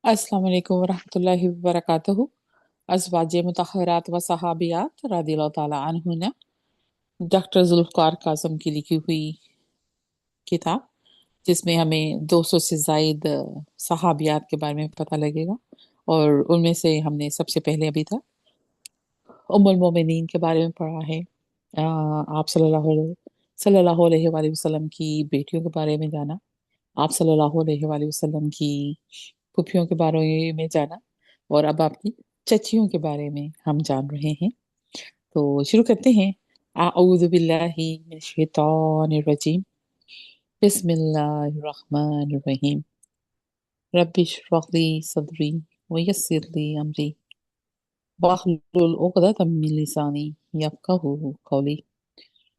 अस्सलाम वालेकुम वरहमतुल्लाहि वबरकातुहू। अज़वाज मुतहहरात व सहाबियात रदियल्लाहु ताला अन्हुन्ना। डॉक्टर जुल्फ़कार काज़म की लिखी हुई किताब, जिसमें हमें 200 से ज़ायद सहाबियात के बारे में पता लगेगा। और उनमें से हमने सबसे पहले अभी तक उम्मुल मोमिनीन के बारे में पढ़ा है। आप सल्लल्लाहु अलैहि वसल्लम की बेटियों के बारे में जाना। आप सल्लल्लाहु अलैहि वसल्लम की फूफियों के बारे में जाना। और अब आपकी चचियों के बारे में हम जान रहे हैं। तो शुरू करते हैं। आऊज़ु बिल्लाहि मिनश शैतानिर रजीम। बिस्मिल्लाहिर रहमानिर रहीम। रब्बि इश्रह ली सदरी व यस्सिर ली अमरी वहलुल उक़दतम मिन लिसानी यफ़क़हू क़ौली।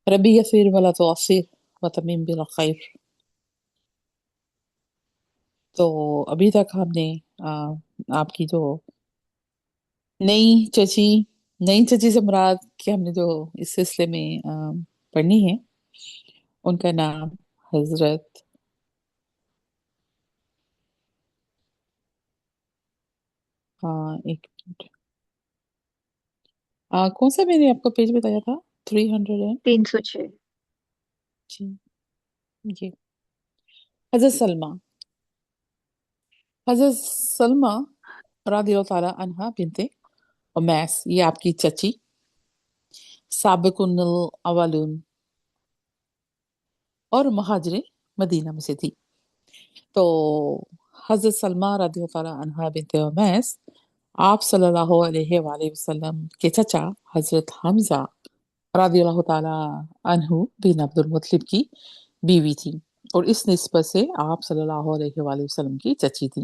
रब्बी यस्सिर वला तुअस्सिर वतम्मिम बिल खैर। तो अभी तक हमने आपकी जो नई चची नई चची से मुराद कि हमने जो इस सिलसिले में पढ़नी है, उनका नाम हजरत एक मिनट। कौन सा मैंने आपको पेज बताया था? 300 एंड 306। जी, ये हजरत सलमा। हजरत सलमा रदियल्लाहु ताला अन्हा बिनते उमैस, ये आपकी चची साबिकुन अवलून और महाजरे मदीना में से थी। तो हजरत सलमा रदियल्लाहु ताला अन्हा बिनते उमैस आप सल्लल्लाहु अलैहि वसल्लम के चचा हजरत हमजा रदियल्लाहु ताला अन्हु बिन अब्दुल मुत्तलिब की बीवी थी। और इस निस्बत से आप सल्लल्लाहु अलैहि वसल्लम की चची थी।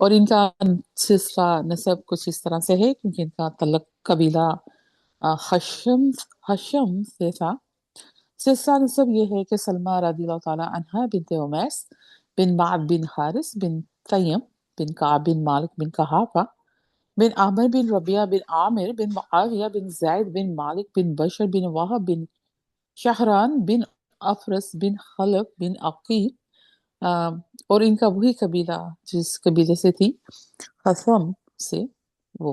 और इनका सिलसिला नसब कुछ इस तरह से है, क्योंकि इनका तलक कबीला हशम हशम से था। सिलसिला नसब ये है कि सलमा रदियल्लाहु ताला अन्हा बिनते उमैस बिन माद बिन हारिस बिन तय्यम बिन काब बिन मालिक बिन कहाफा बिन आमिर बिन रबिया बिन आमिर बिन मुआविया बिन जैद बिन मालिक बिन बशर बिन वहब बिन शहरान बिन अफरस बिन खलफ बिन अकील। और इनका वही कबीला जिस कबीले से थी, खसम से, वो।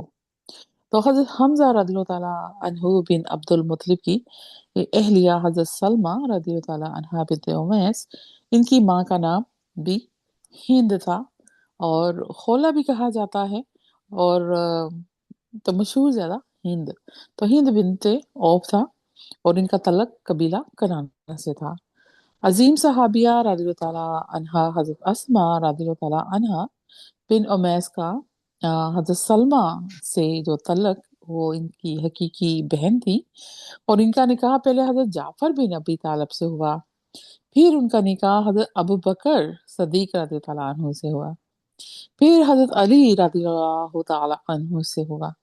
तो हजरत हमजा रदियल्लाहु ताला अन्हु बिन अब्दुल मुत्तलिब की अहलिया हजरत सलमा रदियल्लाहु ताला अन्हा बिनते उमैस, इनकी माँ का नाम भी हिंद था और खोला भी कहा जाता है। और तो मशहूर ज्यादा हिंद। तो हिंद बिनते औफ था और इनका तलक कबीला कनाना से था। अजीम सहाबिया रदियल्लाहु ताला अन्हा हजरत अस्मा रदियल्लाहु ताला अन्हा बिन उमैस का हजरत सलमा से जो तलक, वो इनकी हकीकी बहन थी। और इनका निकाह पहले हजरत जाफर बिन अबी तालब से हुआ। फिर उनका निकाह हजरत अबू बकर सदीक रज़ी अल्लाह अन्हु से हुआ। फिर हजरत अली रज़ियल्लाहु ताला अन्हु से हुआ।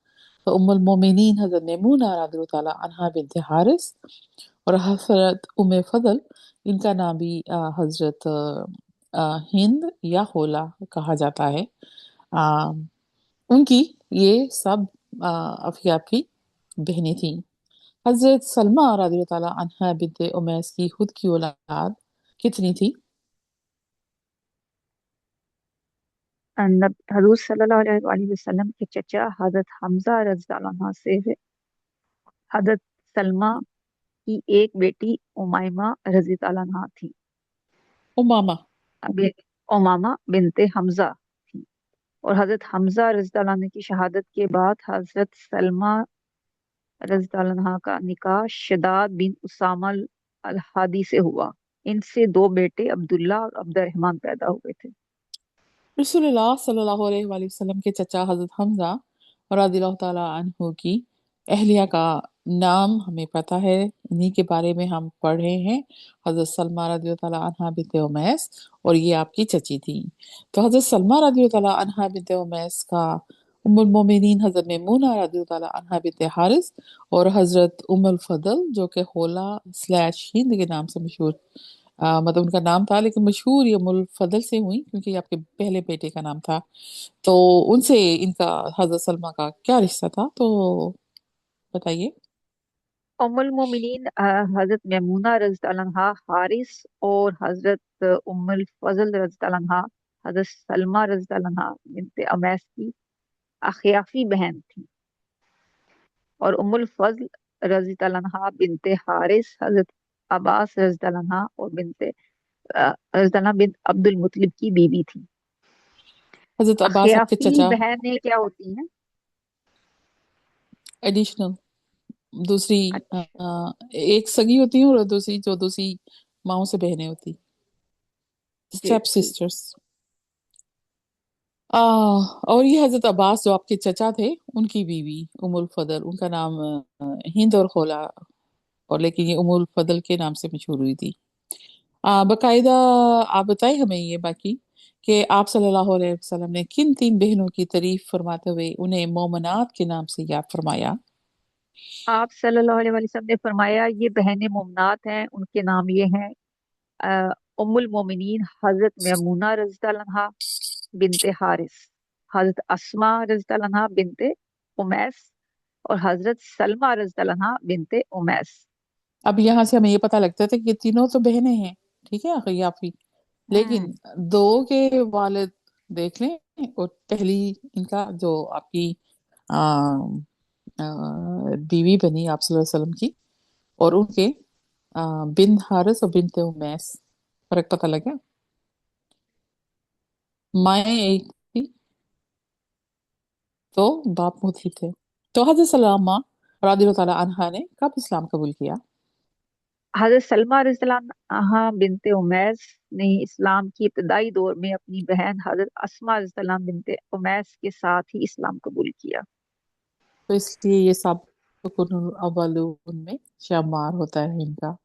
तो उम्मुल मोमिनीन हजरत मैमूना रज़ियल्लाहु ताला अन्हा बिनत हारिस और हजरत उम्मे फजल, इनका नाम भी हजरत हिंद या होला कहा जाता है। आ, उनकी ये सब अफियाब की बहनें थीं। हजरत सलमा रज़ियल्लाहु ताला अन्हा बिनत उमैस की खुद की औलाद कितनी थी? हजूर सल्लल्लाहु अलैहि वसल्लम के चचा हजरत हमजा रज़ी अल्लाह अन्हा से हजरत सलमा की एक बेटी उमायमा रज़ी अल्लाह अन्हा थी। उमामा। अभी उमामा बिनते हमजा थी। और हजरत हमजा रज़ी अल्लाह अन्हा की शहादत के बाद हजरत सलमा रज़ी अल्लाह अन्हा का निकाह शदाद बिन उसामा अल हादी से हुआ। इनसे दो बेटे अब्दुल्ला और अब्दुर्रहमान पैदा हुए थे। रसूलुल्लाह सल्लल्लाहु अलैहि वसल्लम के चचा हजरत हमजा रदियल्लाहु ताला अन्हु की अहलिया का नाम हमें पता है, इन्हीं के बारे में हम पढ़ रहे हैं। हजरत सलमा रदियल्लाहु ताला अन्हा बिनते उमैस, और ये आपकी चची थी। तो हजरत सलमा रदियल्लाहु ताला अन्हा बिनते उमैस का उम्मुल मोमिनीन हजरत मैमूना रदियल्लाहु ताला अन्हा बिनते हारिस और हजरत उम्मुल फदल, जो कि होला स्लैश हिंद के नाम से मशहूर, मतलब उनका नाम था लेकिन मशहूर ये उम्मुल फजल से हुई क्योंकि ये आपके पहले बेटे का नाम था। तो उनसे इनका हजरत सलमा का क्या रिश्ता था, तो बताइए। उम्मुल मोमिनीन हजरत मैमूना रज़ी अल्लाह अन्हा हारिस और हजरत उम्मुल फजल रज़ी अल्लाह अन्हा हजरत सलमा रज़ी अल्लाह अन्हा बिनते उमैस की अखियाफी बहन थी। और उम्मुल फज़ल रज़ी अल्लाह अन्हा बिनते हारिस हजरत अब्बास रज़ी अल्लाह अन्हा और बिनते रज़ी अल्लाह बिन अब्दुल मुत्तलिब की बीवी थी। हजरत अब्बास आपके अखियाफी चचा, बहनें क्या होती हैं? एडिशनल, दूसरी, अच्छा, एक सगी होती है और दूसरी जो दूसरी माओ से बहनें होती, जी स्टेप ठीक। सिस्टर्स। आ, और ये हजरत अब्बास जो आपके चचा थे, उनकी बीवी उमुल फदल, उनका नाम हिंद और खोला, और लेकिन ये उमुल फदल के नाम से मशहूर हुई थी। बकायदा आप बताएं हमें ये बाकी कि आप सल्लल्लाहु अलैहि वसल्लम ने किन तीन बहनों की तारीफ फरमाते हुए उन्हें मोमनात के नाम से याद फरमाया। आप सल्लल्लाहु अलैहि वसल्लम ने फरमाया ये बहनें मुमनात हैं, उनके नाम ये हैं अ, उम्मुल मोमिनीन हजरत मैमूना रज़ी अल्लाह अन्हा बिनते हारिस, हजरत अस्मा रज़ी अल्लाह अन्हा बिनते उमैस और हजरत सलमा रज़ी अल्लाह अन्हा बिनते उमैस। अब यहाँ से हमें ये पता लगता था कि ये तीनों तो बहनें हैं, ठीक है अखियाफी, लेकिन हम्म। दो के वालिद देख लें, और पहली इनका जो आपकी आ, बीवी बनी आप सल्लल्लाहु अलैहि वसल्लम की, और उनके बिन हारिस और बिनते उमैस, फर्क पता लगा। माए एक थी तो बाप मुझी थे। तो हजरत सलामा रदियल्लाहु ताला अन्हा ने कब इस्लाम कबूल किया। हजरत सलमा रज़ी बिनते उमैस ने इस्लाम की इब्तदाई दौर में अपनी बहन हजरत अस्मा रज़ी बिनते उमैस के साथ ही इस्लाम कबूल किया। तो इसलिए ये साबिकुल अव्वलून में शामार होता है इनका।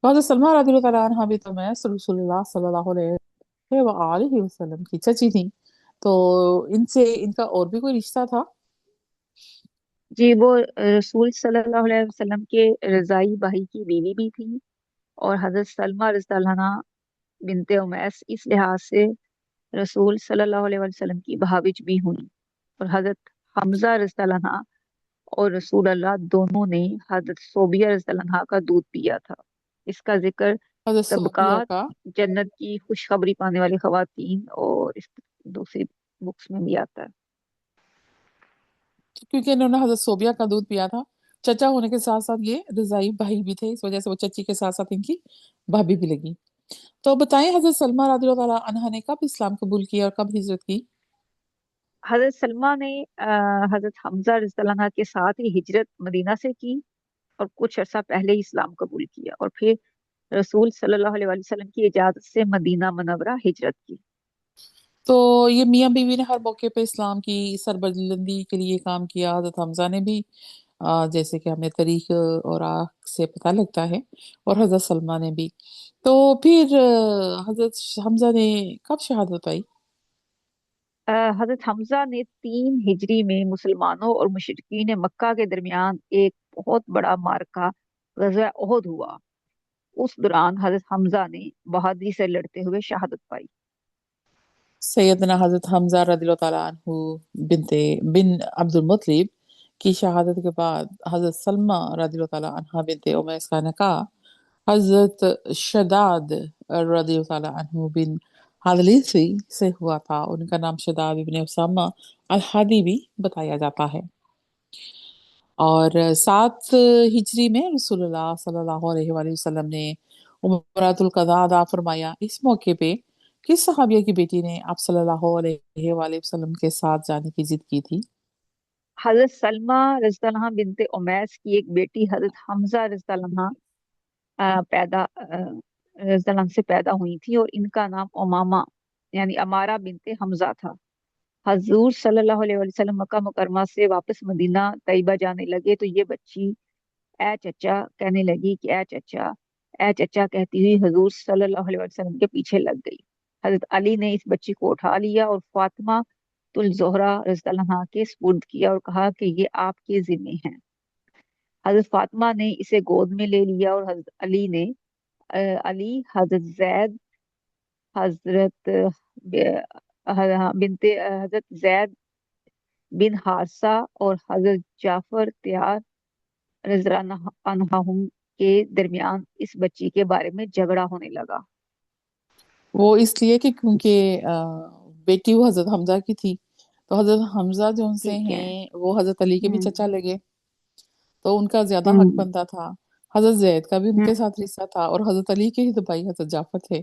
तो हजरत सलमा रदियल्लाहु ताला अन्हा भी तो मैं रसूलुल्लाह सल्लल्लाहु अलैहि वसल्लम की चची थी, तो इनसे इनका और भी कोई रिश्ता था। जी, वो रसूल सल्लल्लाहु अलैहि वसल्लम के रज़ाई भाई की बीवी भी थी। और हजरत सलमा रज़ी अल्लाह अन्हा बिनते उमैस इस लिहाज से रसूल सल्लल्लाहु अलैहि वसल्लम की भाविज भी हुई। और हजरत हमजा रज़ी अल्लाह अन्हा और रसूल अल्लाह दोनों ने हजरत सोबिया रज़ी अल्लाह अन्हा का दूध पिया था। इसका जिक्र हजरत सोफिया तबकात का, जन्नत की खुशखबरी पाने वाली खवातीन और इस दूसरी बुक्स में भी आता है। क्योंकि इन्होंने हजरत सोबिया का दूध पिया था, चचा होने के साथ साथ ये रजाई भाई भी थे, इस वजह से वो चची के साथ साथ इनकी भाभी भी लगी। तो बताएं हजरत सलमा रदियल्लाहु ताला अन्हा ने कब इस्लाम कबूल किया और कब हिजरत की। हजरत सलमा ने हजरत हमजा रज़ी अल्लाह अन्हा के साथ ही हिजरत मदीना से की और कुछ अर्सा पहले ही इस्लाम कबूल किया और फिर रसूल सल्लल्लाहु अलैहि वसल्लम की इजाजत से मदीना मुनव्वरा हिजरत की। तो ये मियाँ बीवी ने हर मौके पे इस्लाम की सरबलंदी के लिए काम किया। हजरत हमजा ने भी, जैसे कि हमें तारीख और आख से पता लगता है, और हजरत सलमा ने भी। तो फिर हजरत हमजा ने कब शहादत पाई। हजरत हमजा ने 3 हिजरी में मुसलमानों और मुशरिकीन मक्का के दरमियान एक बहुत बड़ा मार्का गज़वा ओहद हुआ। उस दौरान हजरत हमजा ने बहादुरी से लड़ते हुए शहादत पाई। सैयदना हजरत हमजा रदियल्लाहु ताला अन्हु बिनते बिन अब्दुल मुत्तलिब की शहादत के बाद हजरत सलमा रदियल्लाहु ताला अन्हा बिनते उमैस का निकाह हजरत शदाद रदियल्लाहु ताला अन्हु बिन हादलीसी से हुआ था। उनका नाम शदाद इब्ने उसामा अल हादी भी बताया जाता है। और 7 हिजरी में रसूलुल्लाह सल्लल्लाहु अलैहि वसल्लम ने उमरातुल कज़ा अदा फरमाया। इस मौके पे किस सहाबिया की बेटी ने आप सल्लल्लाहु अलैहि वसल्लम के साथ जाने की जिद की थी। हजरत सलमा रज़ी बिनते उमैस की एक बेटी हजरत हमजा रज़ी से पैदा हुई थी और इनका नाम उमामा यानी अमारा बिनते हमजा था। हजूर सल्लल्लाहु अलैहि वसल्लम मक्का मुकरमा से वापस मदीना तैयबा जाने लगे तो ये बच्ची ए चचा कहने लगी कि ए चचा कहती हुई हजूर सल्लल्लाहु अलैहि वसल्लम के पीछे लग गई। हजरत अली ने इस बच्ची को उठा लिया और फातिमा तुल जोहरा रज़ियल्लाहु अन्हा के सुपुर्द किया और कहा कि ये आपके जिम्मे हैं। हजरत फातिमा ने इसे गोद में ले लिया और हजरत अली ने अली हजरत जैद हजरत बिनते हजरत जैद बिन हारसा और हजरत जाफर तैयार रज़ियल्लाहु के दरमियान इस बच्ची के बारे में झगड़ा होने लगा। वो इसलिए कि क्योंकि बेटी वो हजरत हमजा की थी, तो हजरत हमजा जो उनसे ठीक है। हैं वो हजरत अली के भी चचा हम्म। लगे, तो उनका ज्यादा हक हम्म। बनता था। हजरत जैद का भी हम्म। उनके साथ रिश्ता था, और हजरत अली के ही तो भाई हजरत जाफर थे।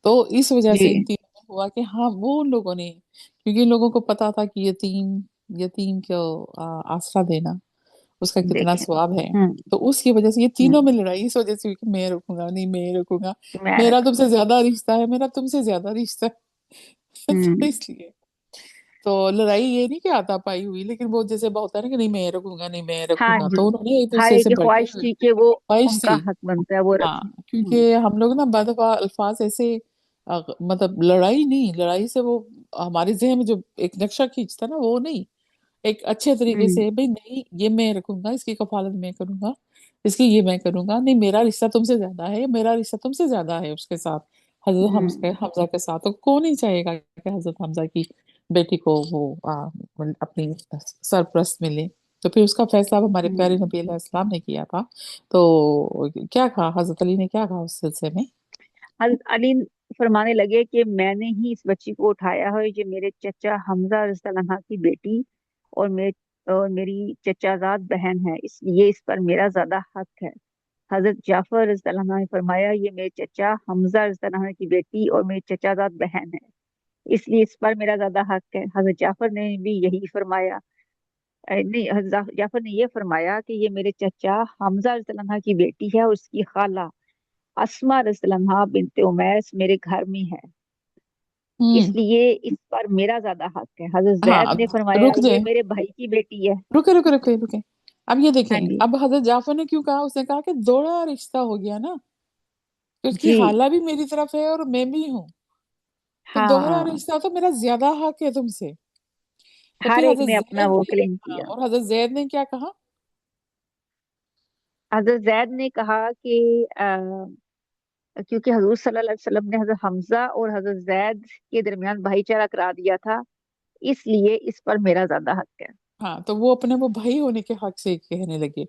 तो इस वजह से इन जी। तीनों में हुआ कि हाँ वो उन लोगों ने, क्योंकि इन लोगों को पता था कि यतीम यतीम को आसरा देना उसका कितना देखें। स्वाब है। हम्म। तो उसकी वजह से ये तीनों में हम्म। लड़ाई इस वजह से हुई कि मैं रुकूंगा नहीं, मैं रुकूंगा, मैं मेरा रखा। तुमसे ज्यादा रिश्ता है, मेरा तुमसे ज्यादा रिश्ता है। तो हम्म। इसलिए तो लड़ाई ये नहीं कि हाथापाई हुई, लेकिन वो जैसे बहुत है ना कि नहीं मैं रखूंगा, नहीं मैं हाँ रखूंगा, जी। तो उन्होंने एक हर दूसरे एक से की बढ़ के ख्वाहिश थी कि वो, ख्वाहिश उनका थी। हक बनता है वो हाँ, रखें। क्योंकि हम लोग ना बदफा अल्फाज ऐसे मतलब लड़ाई नहीं, लड़ाई से वो हमारे जहन में जो एक नक्शा खींचता ना वो नहीं, एक अच्छे तरीके हम्म। से भाई नहीं ये मैं रखूंगा, इसकी कफालत मैं करूंगा, इसकी ये मैं करूंगा, नहीं मेरा रिश्ता तुमसे ज्यादा है, मेरा रिश्ता तुमसे ज्यादा है उसके साथ, हजरत हमजा हम्म। हमजा के साथ। तो कौन ही चाहेगा कि हजरत हमजा की बेटी को वो मतलब अपनी सरप्रस्त मिले। तो फिर उसका फैसला अब हमारे प्यारे हम्म। नबी अलैहि सलाम ने किया था। तो क्या कहा हजरत अली ने, क्या कहा उस सिलसिले में? हज़रत अली फरमाने लगे कि मैंने ही इस बच्ची को उठाया है, जो मेरे चचा हमजा रज़ियल्लाहु अन्हा की बेटी और मेरी चचाजाद बहन है, इसलिए इस पर मेरा ज्यादा हक है। हजरत जाफर रज़ियल्लाहु अन्हु ने फरमाया, ये मेरे चचा हमजा रज़ियल्लाहु अन्हु की बेटी और मेरी चचाजाद बहन है, इसलिए इस पर मेरा ज्यादा हक है। हजरत जाफर ने भी यही फरमाया। नहीं, हजरत जाफर ने ये फरमाया कि ये मेरे चचा हमजा रज़ियल्लाहु अन्हु की बेटी है और उसकी खाला अस्मा रज़ियल्लाहु बिनते उमैस मेरे घर में है, हम्म। इसलिए इस पर मेरा ज्यादा हक है। हजरत हाँ जैद अब ने फरमाया, रुक ये जाए, मेरे भाई की बेटी है। रुके रुके रुके रुके। अब ये हाँ देखें, जी। अब हजरत जाफर ने क्यों कहा, उसने कहा कि दोहरा रिश्ता हो गया ना, कि उसकी जी। खाला भी मेरी तरफ है और मैं भी हूँ, तो दोहरा हाँ, रिश्ता, तो मेरा ज्यादा हक है तुमसे। तो हर फिर एक हजरत ने अपना जैद वो ने, क्लेम हाँ, किया। और हजरत जैद ने क्या कहा? हजरत जैद ने कहा कि क्योंकि हजूर सल्लल्लाहु अलैहि वसल्लम ने हजरत हमजा और हजरत जैद के दरमियान भाईचारा करा दिया था, इसलिए इस पर मेरा ज्यादा हक है। हाँ, तो वो अपने वो भाई होने के हक से कहने लगे।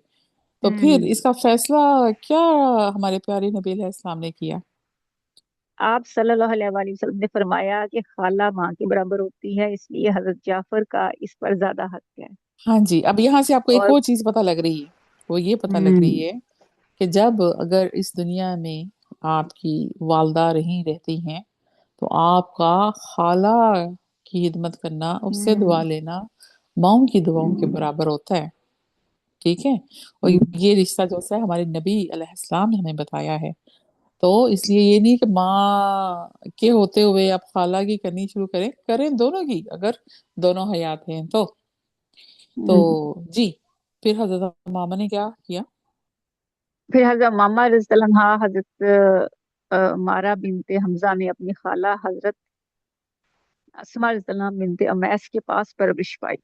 तो फिर हम्म। इसका फैसला क्या हमारे प्यारे नबी अलैहि सलाम ने किया? आप सल्लल्लाहु अलैहि वसल्लम ने फरमाया कि खाला माँ के बराबर होती है, इसलिए हजरत जाफर का इस पर ज्यादा हक है। हाँ जी, अब यहाँ से आपको एक और और चीज पता लग रही है, वो ये पता लग रही हम्म। है कि जब अगर इस दुनिया में आपकी वालदा रही रहती हैं, तो आपका खाला की हिदमत करना, उससे दुआ हम्म। लेना माओं की दुआओं के हम्म। बराबर होता है। ठीक है, और हम्म। ये रिश्ता जो है हमारे नबी अलैहिस्सलाम ने हमें बताया है। तो इसलिए ये नहीं कि माँ के होते हुए आप खाला की करनी शुरू करें, करें दोनों की, अगर दोनों हयात हैं हम्म। तो जी। फिर हजरत मामा ने क्या किया? फिर हजरत मामा रज़ियल्लाहु अन्हा, हजरत मारा बिनते हमजा ने अपनी खाला हजरत अस्मा रज़ियल्लाहु अन्हा बिनते उमैस के पास परवरिश पाई।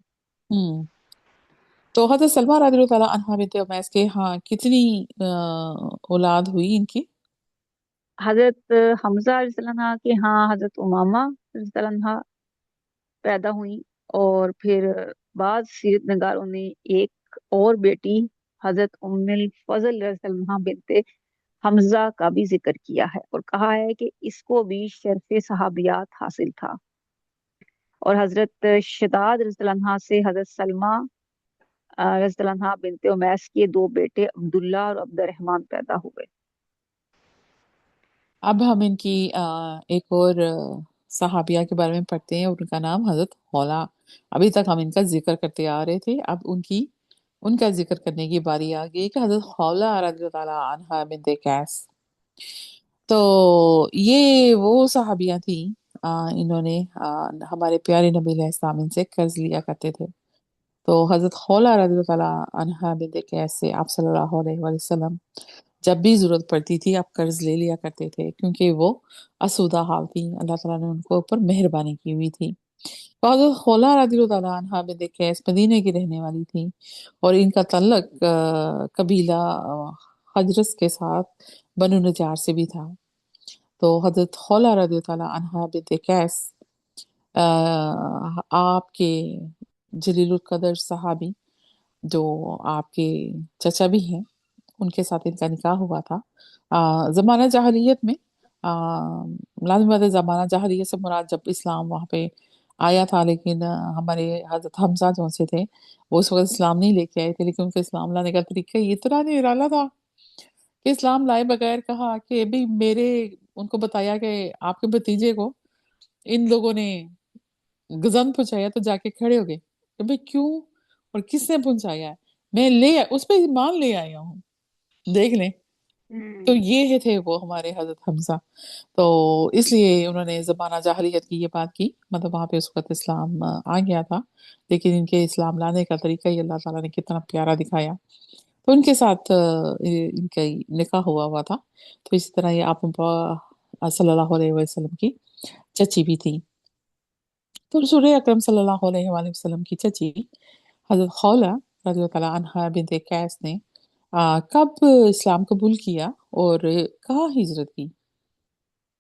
हम्म। तो हजरत सलमा रज़ी अल्लाह अन्हा बिनते उमैस के यहाँ कितनी औलाद हुई इनकी? हजरत हमजा रज़ियल्लाहु अन्हा के यहाँ हजरत उमामा रज़ियल्लाहु अन्हा पैदा हुई, और फिर बाद सीरत नगारों ने एक और बेटी हजरत उम्मुल फजल रज़ियल्लाहु अन्हा बिनते हमजा का भी जिक्र किया है और कहा है कि इसको भी शर्फ सहाबियात हासिल था। और हजरत शदाद रज़ियल्लाहु अन्हा से हजरत सलमा रज़ियल्लाहु अन्हा बिनते उमैस के दो बेटे अब्दुल्ला और अब्दुर्रहमान पैदा हुए। अब हम इनकी एक और सहाबिया के बारे में पढ़ते हैं, उनका नाम हजरत हौला। अभी तक हम इनका जिक्र करते आ रहे थे, अब उनका जिक्र करने की बारी आ गई कि हजरत हौला रज़ी अल्लाह अन्हा बिनते कैस। तो ये वो सहाबिया थी, इन्होंने हमारे प्यारे नबी अलैहि सलाम इनसे कर्ज लिया करते थे। तो हजरत खौला रज़ी अल्लाह अन्हा बिनते कैस से आप सल्लल्लाहु अलैहि वसल्लम जब भी जरूरत पड़ती थी आप कर्ज ले लिया करते थे, क्योंकि वो आसूदा हाल थी, अल्लाह ताला ने उनको ऊपर मेहरबानी की हुई थी। तो हजरत खौला रज़ी अल्लाह अन्हा बिनते कैस मदीने की रहने वाली थी, और इनका तल्लक कबीला हजरस के साथ बनु नजार से भी था। तो हजरत खौला रज़ी अल्लाह अन्हा बिनते कैस आपके जलीलुल कदर सहाबी, जो आपके चचा भी हैं, उनके साथ इनका निकाह हुआ था जमाना जाहिलियत में। लाजमी बात है ज़माना जahiliyyah से मुराद जब इस्लाम वहाँ पे आया था, लेकिन हमारे हज़रत हमज़ा जो से थे वो उस वक़्त इस्लाम नहीं लेके आए थे, लेकिन उनका इस्लाम लाने का तरीका ही इतना निराला था कि इस्लाम लाए बगैर कहा कि अभी मेरे उनको बताया कि आपके भतीजे को इन लोगों ने गजन पहुंचाया, तो जाके खड़े हो गए कि भाई क्यों और किसने पहुंचाया है, मैं ले उस पर ईमान ले आया हूँ, देख लें। तो हम्म। ये है थे वो हमारे हजरत हमजा। तो इसलिए उन्होंने ज़माना जाहिलियत की ये बात की, मतलब वहाँ पे उस वक्त इस्लाम आ गया था, लेकिन इनके इस्लाम लाने का तरीका ही अल्लाह ताला ने कितना प्यारा दिखाया। तो उनके साथ इनका निकाह हुआ हुआ था। तो इसी तरह ये आप सल्लल्लाहु अलैहि वसल्लम की चची भी थी। तो रसूल अकरम सल्लल्लाहु अलैहि वसल्लम की चची हजरत खौला रज़ी अल्लाह अन्हा बिन्त कैस ने कब इस्लाम कबूल किया और कहाँ हिजरत की?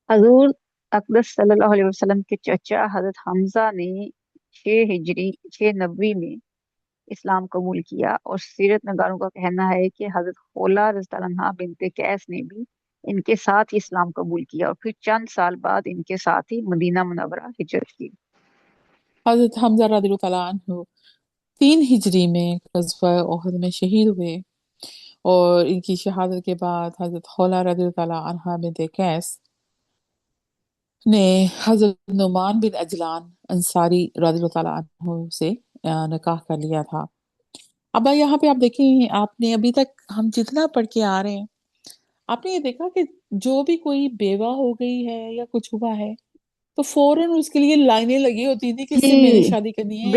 हजूर अक़दस सल्लल्लाहु अलैहि वसल्लम के चचा हजरत हमजा ने 6 हिजरी 6 नबी में इस्लाम कबूल किया, और सीरत नगारों का कहना है कि हजरत खौला रज़ियल्लाहु अन्हा बिनते कैस ने भी इनके साथ ही इस्लाम कबूल किया, और फिर चंद साल बाद इनके साथ ही मदीना मुनव्वरा हिजरत की। हजरत हमजा रज़ियल्लाहु अन्हु 3 हिजरी में ग़ज़वा उहद में शहीद हुए, और इनकी शहादत के बाद हजरत खौला रज़ियल्लाहु अन्हा बिन्त कैस ने हजरत नुमान बिन अजलान अंसारी रज़ियल्लाहु अन्हु से निकाह कर लिया था। अब यहाँ पे आप देखें, आपने अभी तक हम जितना पढ़ के आ रहे हैं, आपने ये देखा कि जो भी कोई बेवा हो गई है या कुछ हुआ है, तो फौरन उसके लिए लाइनें लगी होती थी कि इससे मेरी जी शादी करनी है,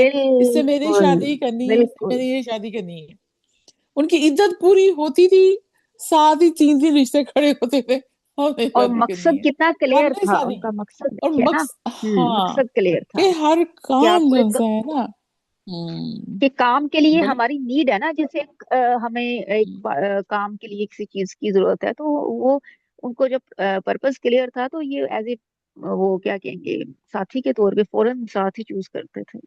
इससे मेरी बिल्कुल शादी करनी है, इससे बिल्कुल। मेरी ये शादी करनी है। उनकी इज्जत पूरी होती थी, साथ ही 3 3 रिश्ते खड़े होते थे, हमने और शादी करनी मकसद है, कितना क्लियर हमने था, शादी। उनका मकसद और देखिए ना। हाँ, मकसद क्लियर था कि हर कि काम आपको जो एक, सा है ना। कि काम के लिए बोले। हमारी नीड है ना, जैसे हमें एक काम के लिए किसी चीज की जरूरत है, तो वो उनको जब पर्पस क्लियर था, तो ये एज ए वो क्या कहेंगे, साथी के तौर पे फौरन साथी चूज करते थे।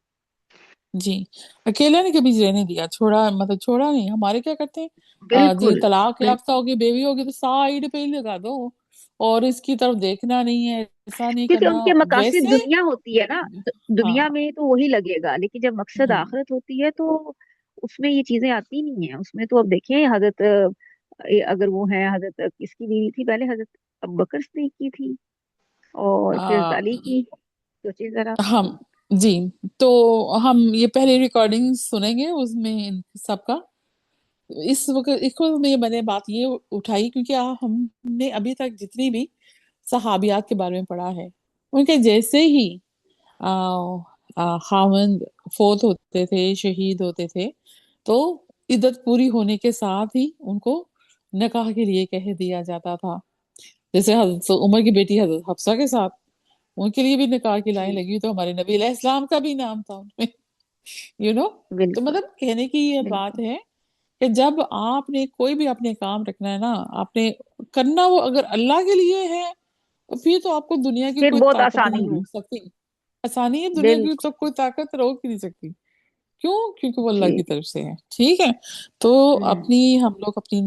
जी, अकेला ने कभी रहने दिया, छोड़ा मतलब छोड़ा नहीं। हमारे क्या करते हैं, जी बिल्कुल तलाक याफ्ता बिल्कुल। होगी, बेबी होगी तो साइड पे ही लगा दो, और इसकी तरफ देखना नहीं है, ऐसा नहीं क्योंकि करना उनके मकासद वैसे। दुनिया होती है ना, दुनिया हाँ। में तो वही लगेगा, लेकिन जब मकसद हम्म। आखिरत होती है तो उसमें ये चीजें आती नहीं है। उसमें तो अब देखें हजरत अगर वो है, हजरत किसकी बीवी थी पहले, हजरत अबू बकर सिद्दीक की थी, और फिर आ, अली की। सोचिए जरा। हम जी, तो हम ये पहले रिकॉर्डिंग सुनेंगे उसमें इन सबका। इस वक्त में मैंने बात ये उठाई क्योंकि हमने अभी तक जितनी भी सहाबियात के बारे में पढ़ा है, उनके जैसे ही खाविंद फोत होते थे, शहीद होते थे, तो इद्दत पूरी होने के साथ ही उनको निकाह के लिए कह दिया जाता था। जैसे हजरत उमर की बेटी हजरत हफ्सा के साथ उनके लिए भी निकाह की लाइन जी लगी, तो हमारे नबी अलैहि सलाम का भी नाम था उनमें। यू नो तो बिल्कुल मतलब कहने की ये बात बिल्कुल। है कि जब आपने कोई भी अपने काम रखना है ना, आपने करना वो अगर अल्लाह के लिए है, तो फिर तो आपको दुनिया की फिर कोई बहुत ताकत आसानी नहीं है। रोक सकती। आसानी है, दुनिया की तो बिल्कुल। कोई ताकत रोक ही नहीं सकती। क्यों? क्योंकि वो अल्लाह जी की तरफ से है। ठीक है। तो हम्म। अपनी हम लोग अपनी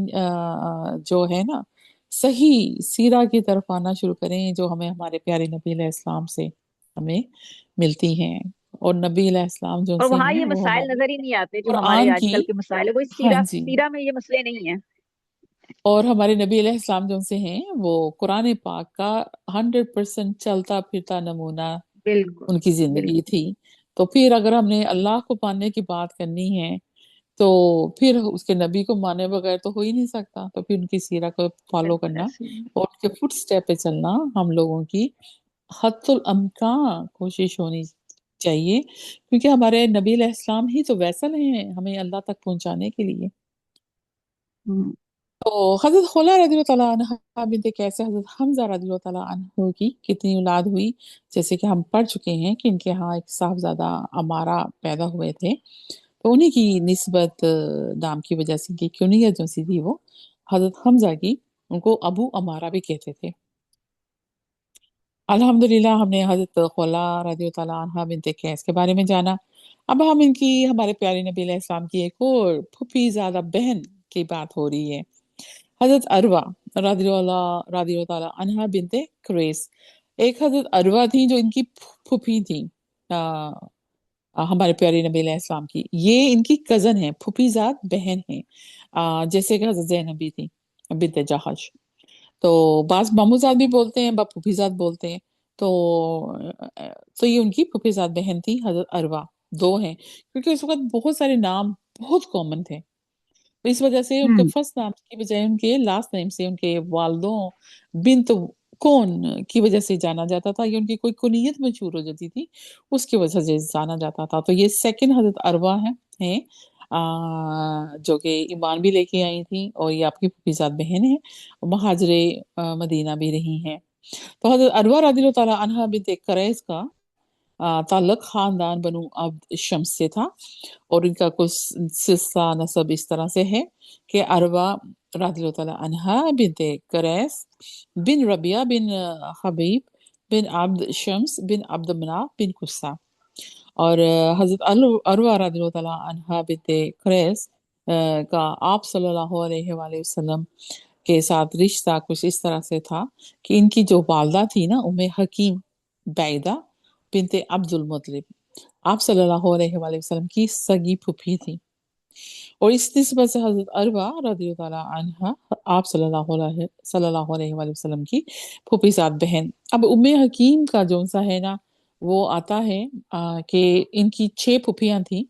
जो है ना, सही सीरा की तरफ आना शुरू करें, जो हमें हमारे प्यारे नबी अलैहि इस्लाम से हमें मिलती हैं। और नबी अलैहि इस्लाम जो और से वहां हैं ये वो मसाइल हमारे नजर ही नहीं आते जो हमारे कुरान की। आजकल के मसाइल है, वो हाँ सीरा जी। सीरा में ये मसले नहीं है। और हमारे नबी अलैहि इस्लाम जो से हैं वो कुरान पाक का 100% चलता फिरता नमूना बिल्कुल उनकी जिंदगी बिल्कुल। थी। तो फिर अगर हमने अल्लाह को पाने की बात करनी है, तो फिर उसके नबी को माने बगैर तो हो ही नहीं सकता। तो फिर उनकी सीरा को फॉलो बिल्कुल करना ऐसे ही। और उनके फुट स्टेप पे चलना हम लोगों की हत्तुल अमकान कोशिश होनी चाहिए, क्योंकि हमारे नबी अलैहि इस्लाम ही तो वैसल हैं हमें अल्लाह तक पहुंचाने के लिए। हम्म। तो हजरत खुला रज़ी अल्लाह अन्हा बिनते कैसे हजरत हमजा रज़ी अल्लाह अन्हु की कितनी औलाद हुई, जैसे कि हम पढ़ चुके हैं कि इनके यहाँ एक साहबजादा अमारा पैदा हुए थे। तो उन्हीं की निस्बत नाम की वजह से इनकी कुनियत जो सी थी वो हजरत हमजा की, उनको अबू अमारा भी कहते थे। अल्हम्दुलिल्लाह हमने हजरत खुला रज़ी अल्लाह अन्हा बिनते कैस के बारे में जाना। अब हम इनकी हमारे प्यारे नबी अलैहि सलाम की एक और फूफी ज़्यादा बहन की बात हो रही है, हजरत अरवा। रदी ताला अनहा बिनते क्रेस। एक हजरत अरवा थी जो इनकी फूफी थी, हमारे प्यारे नबी अलैहिस्सलाम की। ये इनकी कजन है, फूफीजाद बहन है, जैसे कि हजरत जैनब भी थी बिनते जहाश। तो बाज मामूजाद भी बोलते हैं, बा फूफीजाद बोलते हैं। तो तो ये उनकी फूफीजाद बहन थी हजरत अरवा। दो हैं क्योंकि उस वक्त बहुत सारे नाम बहुत कॉमन थे, तो इस वजह से उनके हम्म। फर्स्ट नाम की बजाय उनके लास्ट नेम से उनके वालदों बिन्त कौन की वजह से जाना जाता था, या उनकी कोई कुनियत मशहूर हो जाती थी उसकी वजह से जाना जाता था। तो ये सेकंड हजरत अरवा है जो कि ईमान भी लेके आई थी, और ये आपकी फुफीजात बहन है, महाजरे मदीना भी रही हैं। तो हजरत अरवा रदियल्लाहु ताला अन्हा बिनत करैस का ताल्लुक खानदान बनु अब्द शम्स से था, और इनका कुछ सिलसिला नसब इस तरह से है कि अरवा रदियल्लाहु ताला अन्हा बिनते करैस बिन रबिया बिन हबीब बिन अब्द शम्स बिन अब्द मनाफ बिन कुस्सा। और हजरत अरवा रदियल्लाहु ताला अन्हा बिनते करैस का आप सल्लल्लाहु अलैहि वसल्लम के साथ रिश्ता कुछ इस तरह से था कि इनकी जो वालदा थी ना, उम्मे हकीम बैदा बिनते अब्दुल मुत्तलिब, आप सल्लल्लाहु अलैहि वसल्लम की सगी फूफी थी। और इस निस्बत से हजरत अरवा रदियल्लाहु ताला अन्हा आप सल्लल्लाहु अलैहि वसल्लम की फूफीजात बहन। अब उम्मे हकीम का जो सा है ना, वो आता है कि इनकी 6 फूफियां थी।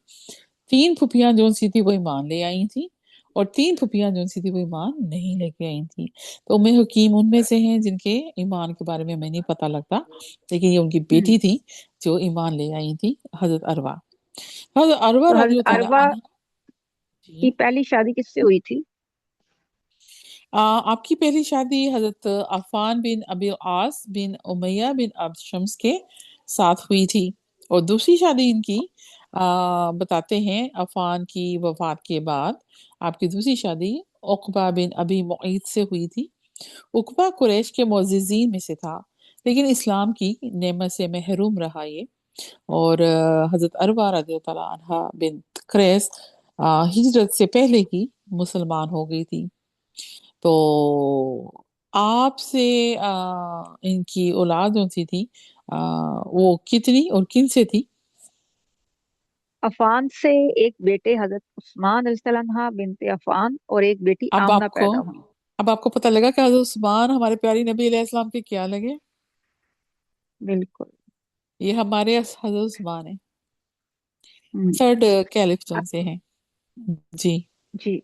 3 फूफियां जो सी थी वो ईमान ले आई थी, और 3 फूफियां जो सी थी वो ईमान नहीं लेके आई थी। तो उम्मे हकीम उनमें से हैं जिनके ईमान के बारे में हमें नहीं पता लगता, लेकिन ये उनकी हम्म। बेटी थी जो ईमान ले आई थी, हजरत अरवा। हजरत अरवा तो हजरत रदियल्लाहु ताला अरवा अन्हा की जी। पहली शादी किससे हुई थी? आपकी पहली शादी हजरत अफान बिन अबी आस बिन उमैया बिन अब्द शम्स के साथ हुई थी, और दूसरी शादी इनकी बताते हैं अफान की वफात के बाद आपकी दूसरी शादी उकबा बिन अबी मुईद से हुई थी। उकबा कुरैश के मुअज्जिजीन में से था, लेकिन इस्लाम की नेमत से महरूम रहा ये। और हजरत अरवा रज़ियल्लाहु ताला अन्हा बिन्त क्रैस हिजरत से पहले ही मुसलमान हो गई थी। तो आपसे इनकी औलाद जो सी थी वो कितनी और किन से थी? अफान से एक बेटे हजरत उस्मान रज़ियल्लाहु बिनते अफान और एक बेटी अब आमना आपको पैदा हुई। अब आपको पता लगा कि हजरत उस्मान हमारे प्यारे नबी अलैहिस्सलाम के क्या लगे? बिल्कुल। ये हमारे हजरत उस्मान है, हम्म। थर्ड कैलिफ जो अक, से हैं। जी। जी।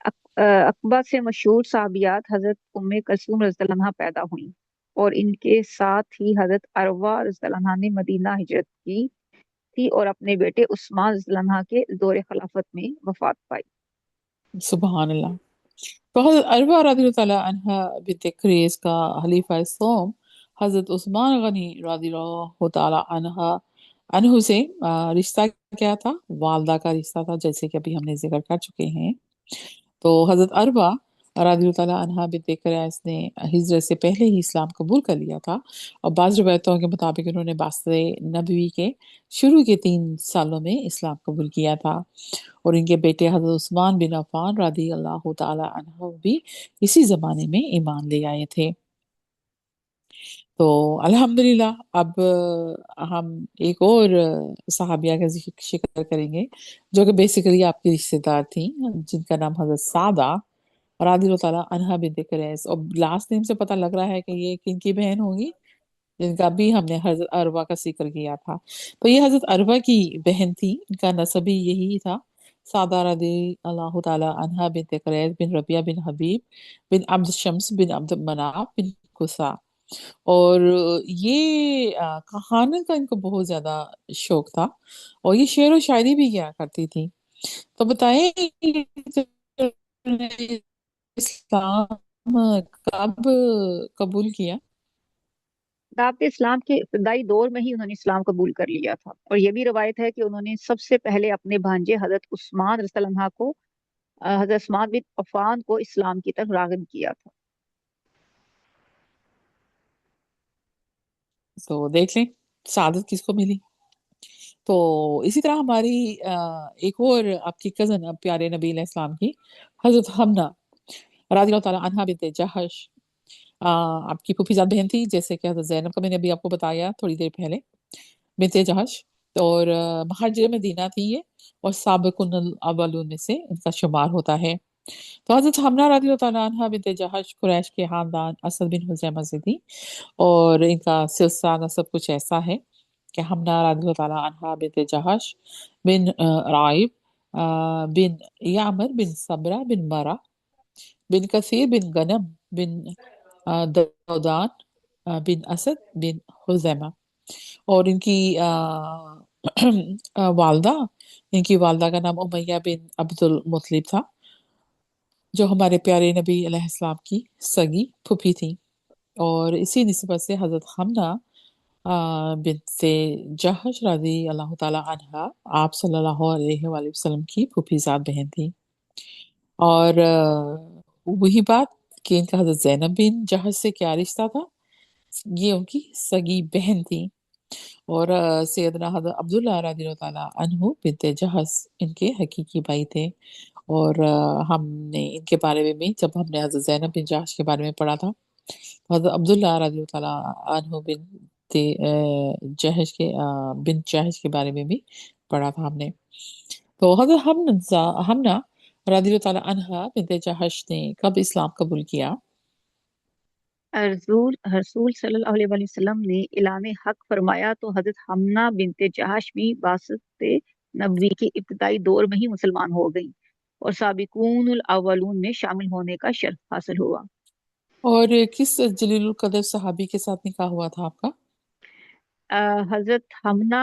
अकबा से मशहूर साहबियात हजरत उम्मे कलसूम रज़ियल्लाहु अन्हा पैदा हुई, और इनके साथ ही हजरत अरवा रज़ियल्लाहु अन्हा ने मदीना हिजरत की थी और अपने बेटे उस्मान रज़ियल्लाहु अन्हा के दौरे खिलाफत में वफात पाई। सुबहान अल्लाह। तो हजरत अरवा रज़ियल्लाहु ताला अन्हा बिन्त क़ुरैश का खलीफा सोम हजरत उस्मान गनी रज़ियल्लाहु ताला अन्हा अनहु से रिश्ता क्या था? वालदा का रिश्ता था, जैसे कि अभी हमने जिक्र कर चुके हैं। तो हजरत अरवा रज़ियल्लाहु ताला अन्हा बिन्त क़ुरैश ने हिजरत से पहले ही इस्लाम कबूल कर लिया था, और बाज़ रिवायतों के मुताबिक उन्होंने बासरे नबवी के शुरू के 3 सालों में इस्लाम कबूल किया था। और इनके बेटे हजरत उस्मान बिन अफ़ान रदी अल्लाह ताला अन्हु भी इसी जमाने में ईमान ले आए थे। तो अल्हम्दुलिल्लाह अब हम एक और सहाबिया का जिक्र करेंगे जो कि बेसिकली आपकी रिश्तेदार थी, जिनका नाम हजरत सादा रदी ताला अन्हा बिन्त क़ुरैश। और लास्ट नेम से पता लग रहा है कि ये किनकी बहन होगी, जिनका भी हमने हजरत अरवा का जिक्र किया था। तो ये हजरत अरवा की बहन थी, इनका नसब भी यही था, सादा रदी अल्लाह ताला अन्हा बिन्त क़ुरैश बिन रबिया बिन हबीब बिन अब्द शम्स बिन अब्द मनाफ बिन कुसा। और ये कहानी का इनको बहुत ज्यादा शौक था, और ये शेर व शायरी भी किया करती थी। तो बताएं इस्लाम कब कबूल किया? दावत इस्लाम के इब्तदाई दौर में ही उन्होंने इस्लाम कबूल कर लिया था, और ये भी रवायत है कि उन्होंने सबसे पहले अपने भांजे हजरत उस्मान रज़ियल्लाहु अन्हा को हजरत उस्मान बिन अफ़ान को इस्लाम की तरफ राग़िब किया था। तो देख लें शहादत किसको मिली। तो इसी तरह हमारी एक और आपकी कजन प्यारे नबी अलैहिस्सलाम की हजरत हमना, रज़ी अल्लाह ताला अन्हा बिन्ते जहश आपकी फूफीजाद बहन थी, जैसे कि हज़रत ज़ैनब का मैंने अभी आपको बताया थोड़ी देर पहले, बिन्ते जहश। और महाजिर मदीना थी ये, और साबिकुन अव्वलून में से इनका शुमार होता है। तो हज़रत हमना रज़ी अल्लाह ताला अन्हा बिन्ते जहश कुरैश के खानदान असद बिन हुज़ैमा से थी, और इनका सिलसिला नसब कुछ ऐसा है कि हमना रज़ी अल्लाह ताला अन्हा बिन्ते जहश बिन राइब बिन यामर बिन सबरा बिन मरा बिन कसीर बिन गनम बिन दौदान बिन असद बिन हुज़ैमा। और इनकी वालदा, इनकी वालदा का नाम उमैया बिन अब्दुल मुत्तलिब था, जो हमारे प्यारे नबी अलैहिस्सलाम की सगी फूफी थी। और इसी निस्बत से हज़रत हमना बिन्ते जहश रज़ी अल्लाह ताला अन्हा आप सल्लल्लाहु अलैहि वसल्लम की फूफीज़ाद बहन थी। और वही बात कि इनका हज़रत ज़ैनब बिन जहश से क्या रिश्ता था, ये उनकी सगी बहन थी। और सैयदना हज़रत अब्दुल्लाह रज़ियल्लाहु ताला अन्हु बिन्ते जहश इनके हकीकी भाई थे। और हमने इनके बारे में भी, जब हमने हज़रत ज़ैनब बिन जहश के बारे में पढ़ा था, तो हज़रत अब्दुल्लाह रज़ियल्लाहु ताला अन्हु बिन्ते जहश के बिन जहश के बारे में भी पढ़ा था हमने। तो हज़रत हमना रज़ियल्लाहु ताला अन्हा बिन्ते जहश ने कब इस्लाम कबूल किया? रसूल रसूल सल्लल्लाहु अलैहि वसल्लम ने ऐलान हक फरमाया तो हजरत हमना बिनते जहाश भी वास्ते नबवी के इब्तदाई दौर में ही मुसलमान हो गई और साबिकूनुल अव्वलून में शामिल होने का शर्फ हासिल हुआ। और किस जलीलुल कदर सहाबी के साथ निकाह हुआ था आपका? हजरत हमना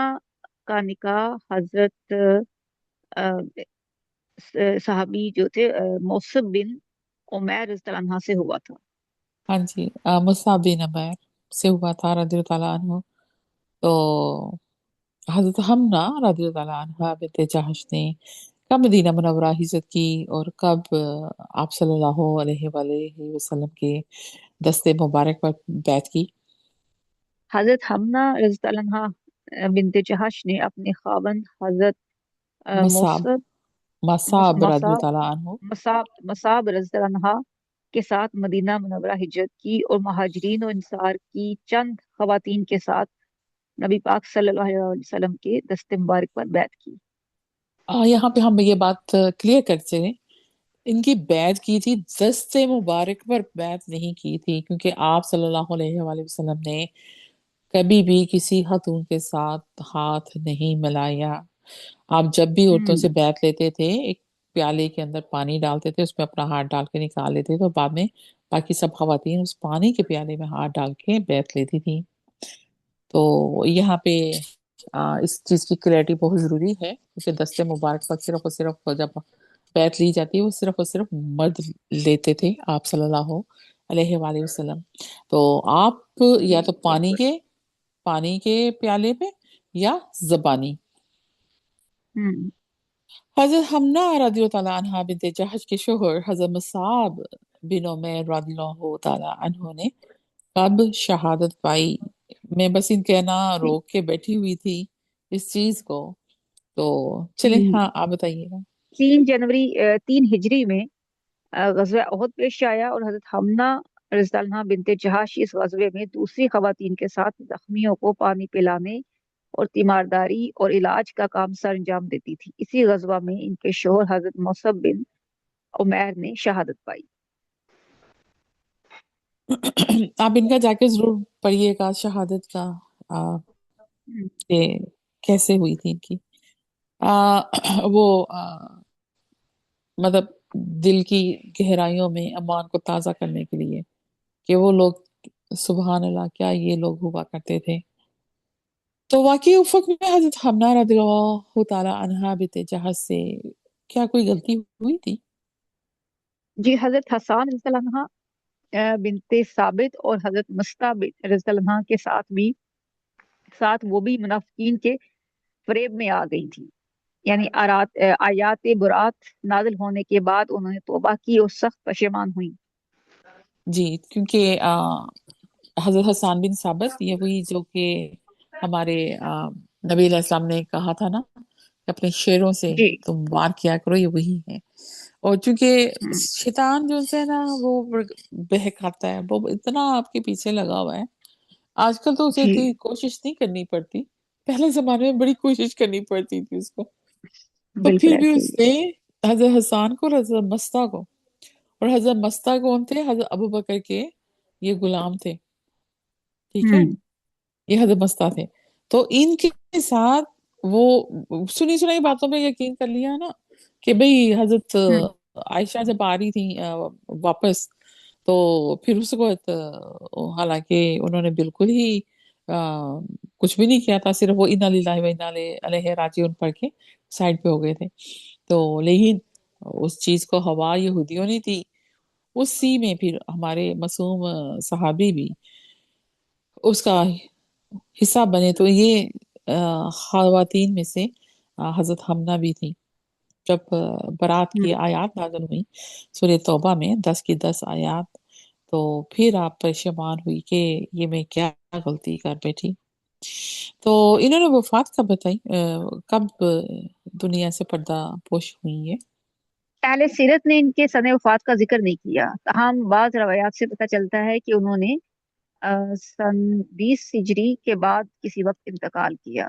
का निकाह हजरत साहबी जो थे मौसब बिन उमैर रज़ियल्लाहु अन्हा से हुआ था। हाँ जी, मुस्अब बिन उमैर से हुआ था रज़ियल्लाहु ताला अन्हु। तो हज़रत हमना रज़ियल्लाहु ताला अन्हा बिन्ते जहश ने कब मदीना मुनव्वरा हिजरत की, और कब आप सल्लल्लाहु अलैहि वसल्लम के दस्ते मुबारक पर बैत की? हजरत हमना रज़ियल्लाहु अन्हा बिनते जहाश ने अपने खावंद हजरत मसाब मौसब मसाब रज़ियल्लाहु मसाब ताला अन्हु। मसाब मसाब रज़ियल्लाहु अन्हा के साथ मदीना मुनव्वरा हिजरत की और महाजरीन और इंसार की चंद खवातीन के साथ नबी पाक सल्लल्लाहु अलैहि वसल्लम के दस्ते मुबारक पर बैत की। यहाँ पे हम ये बात क्लियर कर चलें, इनकी बैत की थी, दस्ते मुबारक पर बैत नहीं की थी, क्योंकि आप सल्लल्लाहु अलैहि वसल्लम ने कभी भी किसी खातून के साथ हाथ नहीं मिलाया। आप जब भी औरतों से हम्म बैत लेते थे, एक प्याले के अंदर पानी डालते थे, उसमें अपना हाथ डाल के निकाल लेते थे, तो बाद में बाकी सब खवातीन उस पानी के प्याले में हाथ डाल के बैत लेती थी। तो यहाँ पे इस चीज की क्लैरिटी बहुत जरूरी है, क्योंकि दस्ते मुबारक पर सिर्फ और सिर्फ जब बैत ली जाती है, वो सिर्फ और सिर्फ मर्द लेते थे आप सल्लल्लाहु अलैहि वसल्लम। तो आप या तो पानी के प्याले में, या जबानी। हम्म हजरत हमना रज़ियल्लाहु ताला अन्हा बिन्ते जहश के शोहर हजरत मुसाब बिन उमैर रज़ियल्लाहु ताला अन्हु ने कब शहादत पाई? मैं बस इनके ना ती, रोक के बैठी हुई थी इस चीज को, तो चले, हम्म, हाँ आप बताइएगा। 3 जनवरी 3 हिजरी में गज़वा उहद पेश आया और हजरत हमना रज़ियल्लाहु अन्हा बिनते जहाश इस गज़वे में दूसरी खवातीन के साथ जख्मियों को पानी पिलाने और तीमारदारी और इलाज का काम सर अंजाम देती थी। इसी गज़वा में इनके शोहर हजरत मौसब बिन उमैर ने शहादत पाई। आप इनका जाके जरूर पढ़िएगा शहादत का, आ, हम्म, ये कैसे हुई थी इनकी। आ, वो मतलब दिल की गहराइयों में अमान को ताजा करने के लिए, कि वो लोग, सुबहान अल्लाह, क्या ये लोग हुआ करते थे। तो वाकई उफक में हजरत हमना रज़ियल्लाहु ताला अन्हा बिन्ते जहश से क्या कोई गलती हुई थी? जी हजरत हसन रज़ियल्लाहु अन्हा बिनते साबित और हजरत मस्ता रज़ियल्लाहु अन्हा के साथ वो भी मुनाफिकीन के फरेब में आ गई थी। यानी आयात बुरात नाजिल होने के बाद उन्होंने तौबा की और सख्त पशेमान हुई। जी, क्योंकि हजरत हसन बिन साबित ये वही जो कि हमारे नबी अलैहिस्सलाम ने कहा था ना, कि अपने शेरों से जी तुम वार किया करो, ये वही है। और चूंकि हम्म, शैतान जो है ना वो बहकाता है, वो इतना आपके पीछे लगा हुआ है। आजकल तो उसे जी इतनी कोशिश नहीं करनी पड़ती, पहले जमाने में बड़ी कोशिश करनी पड़ती थी उसको। तो बिल्कुल फिर भी ऐसे ही। उसने हजरत हसन को और हजरत मस्ता को, और हजरत मस्ता कौन थे? हजरत अबू बकर के ये गुलाम थे, ठीक है। हम्म। ये हजरत मस्ता थे। तो इनके साथ वो सुनी सुनाई बातों में यकीन कर लिया ना, कि भाई हम्म। हजरत आयशा जब आ रही थी वापस, तो फिर उसको हालांकि उन्होंने बिल्कुल ही कुछ भी नहीं किया था, सिर्फ वो इन्ना लिल्लाहि व इन्ना इलैहि राजिऊन पढ़ के साइड पे हो गए थे। तो लेकिन उस चीज को हवा यहूदियों ने दी। उसी में फिर हमारे मासूम सहाबी भी उसका हिस्सा बने। तो ये खवातीन में से हजरत हमना भी थी। जब बारात की हम्म। आयत नाज़िल हुई सूरह तौबा में 10 की 10 आयत, तो फिर आप परेशान हुई कि ये मैं क्या गलती कर बैठी। तो इन्होंने वफात कब बताई, कब दुनिया से पर्दा पोश हुई है? पहले सीरत ने इनके सने वफात का जिक्र नहीं किया, तमाम बाज रवायात से पता चलता है कि उन्होंने सन 20 हिजरी के बाद किसी वक्त इंतकाल किया।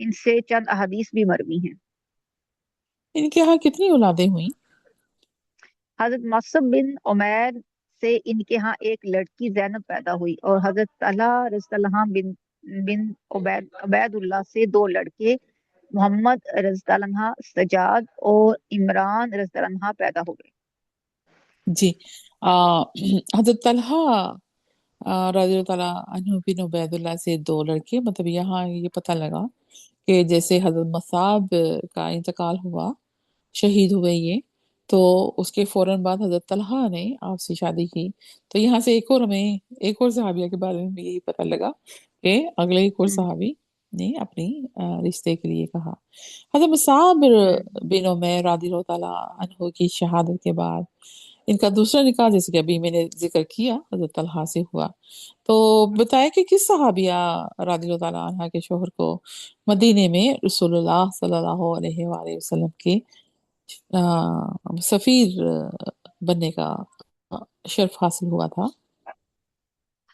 इनसे चंद अहदीस भी मरवी हैं। इनके यहाँ कितनी औलादें हुई? हजरत मौसम बिन उमैर से इनके यहाँ एक लड़की जैनब पैदा हुई, और हजरत तलहा रज़ियल्लाहु बिन बिन उबैदुल्लाह से दो लड़के, मोहम्मद रज़ियल्लाहु सजाद और इमरान रज़ियल्लाहु पैदा हुए। जी। आ, हजरत तलहा रज़ी ताला अन्हु बिन उबैदुल्लाह से दो लड़के, मतलब यहाँ ये पता लगा कि जैसे हजरत मसाब का इंतकाल हुआ, शहीद हुए ये, तो उसके फौरन बाद हजरत तलहा ने आपसे शादी की। तो यहाँ से एक और हमें एक और सहाबिया के बारे में भी यही पता लगा कि अगले एक और हम्म। सहाबी ने अपनी रिश्ते के लिए कहा। हजरत मुसाब हम्म। बिन उमैर रज़ियल्लाहु ताला अन्हु की शहादत के बाद इनका दूसरा निकाह, जैसे कि अभी मैंने जिक्र किया, हजरत तलहा से हुआ। तो बताया कि किस सहाबिया रज़ियल्लाहु ताला अन्हा के शोहर को मदीने में रसूलुल्लाह सल्लल्लाहु अलैहि वसल्लम के सफीर बनने का शर्फ हासिल हुआ था।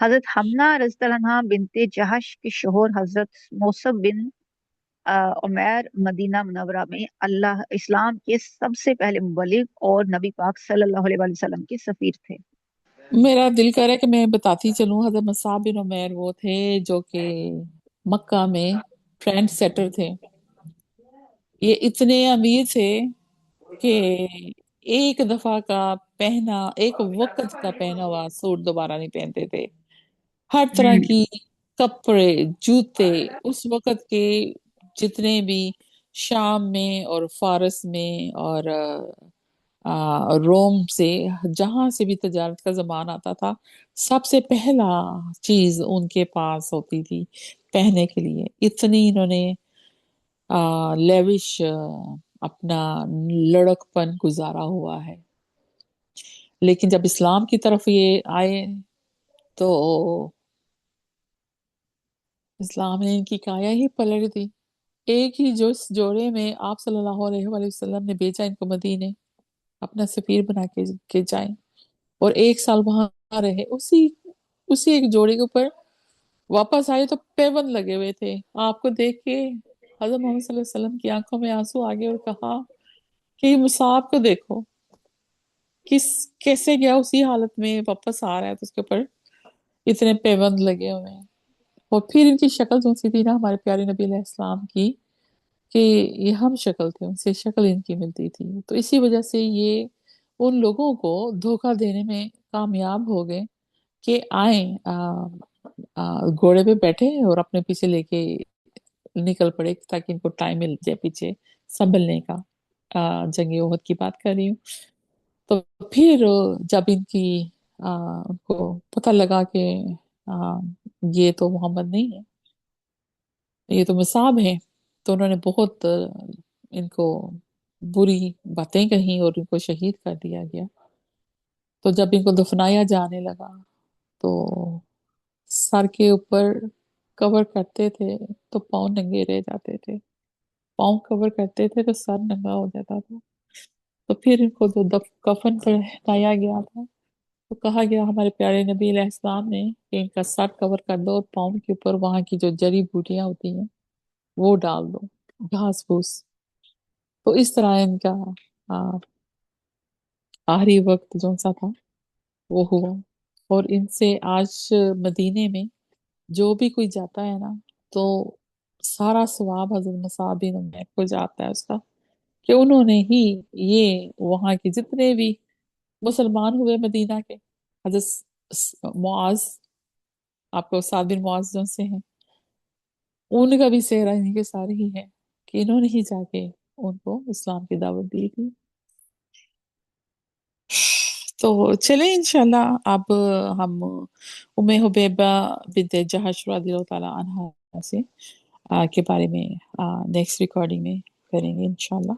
हजरत हमना रज़ियल्लाहु बिनते जहश के शोहर हजरत मौसम बिन उमैर मदीना मुनव्वरा में अल्लाह इस्लाम के सबसे पहले मुबल्लिग और नबी पाक सल्लल्लाहु अलैहि वसल्लम के सफीर थे। मेरा दिल कर रहा है कि मैं बताती चलूं, हजरत मसाब बिन उमैर वो थे जो कि मक्का में ट्रेंड सेटर थे। ये इतने अमीर थे कि एक दफा का पहना, एक वक्त का पहना हुआ सूट दोबारा नहीं पहनते थे। हर तरह हम्म। की कपड़े, जूते, उस वक्त के जितने भी शाम में और फारस में और रोम से, जहां से भी तजारत का जमाना आता था, सबसे पहला चीज उनके पास होती थी पहनने के लिए। इतनी इन्होंने लेविश अपना लड़कपन गुजारा हुआ है। लेकिन जब इस्लाम की तरफ ये आए, तो इस्लाम ने इनकी काया ही पलट दी। एक ही जो इस जोड़े में आप सल्लल्लाहु अलैहि वसल्लम ने भेजा इनको मदीने, अपना सफीर बना के जाए, और एक साल वहां रहे, उसी उसी एक जोड़े के ऊपर वापस आए तो पैबंद लगे हुए थे। आपको देख के हजरत मोहम्मद सल्लल्लाहु अलैहि वसल्लम की आंखों में आंसू आ गए और कहा कि मुसाब को देखो, किस कैसे गया उसी हालत में वापस आ रहा है, तो उसके ऊपर इतने पैबंद लगे हुए हैं। और फिर इनकी शक्ल जो सी थी ना हमारे प्यारे नबी अलैहि सलाम की, कि ये हम शक्ल थे, उनसे शक्ल इनकी मिलती थी। तो इसी वजह से ये उन लोगों को धोखा देने में कामयाब हो गए कि आए, घोड़े पे बैठे और अपने पीछे लेके निकल पड़े ताकि इनको टाइम मिल जाए पीछे संभलने का। जंग ओहद की बात कर रही हूँ। तो फिर जब इनकी उनको पता लगा कि आ, ये तो मोहम्मद नहीं है, ये तो मुसाब है, तो उन्होंने बहुत इनको बुरी बातें कही और इनको शहीद कर दिया गया। तो जब इनको दफनाया जाने लगा, तो सर के ऊपर कवर करते थे तो पाँव नंगे रह जाते थे, पाँव कवर करते थे तो सर नंगा हो जाता था। تو پھر ان کو جو کفن پہنایا گیا تھا تو کہا گیا ہمارے پیارے نبی علیہ السلام نے کہ ان کا سر کور کر دو اور پاؤں کے اوپر وہاں کی جو جڑی بوٹیاں ہوتی ہیں وہ ڈال دو، گھاس پھوس. تو اس طرح ان کا آ، آخری وقت جو سا تھا وہ ہوا. اور ان سے آج مدینے میں جو بھی کوئی جاتا ہے نا تو سارا ثواب حضرت مصعب بن عمیر کو جاتا ہے اس کا، کہ انہوں نے ہی یہ وہاں کے جتنے بھی مسلمان ہوئے مدینہ کے، حضرت معاذ، آپ کو سعد بن معاذ جو سے ہیں، ان کا بھی صحرا انہیں کے سارے ہی ہے کہ انہوں نے ہی جا کے ان کو اسلام کی دعوت دی تھی. تو چلیں انشاءاللہ اب ہم ام حبیبہ بنت جہش رضی اللہ تعالیٰ عنہا سے کے بارے میں نیکسٹ ریکارڈنگ میں کریں گے انشاءاللہ.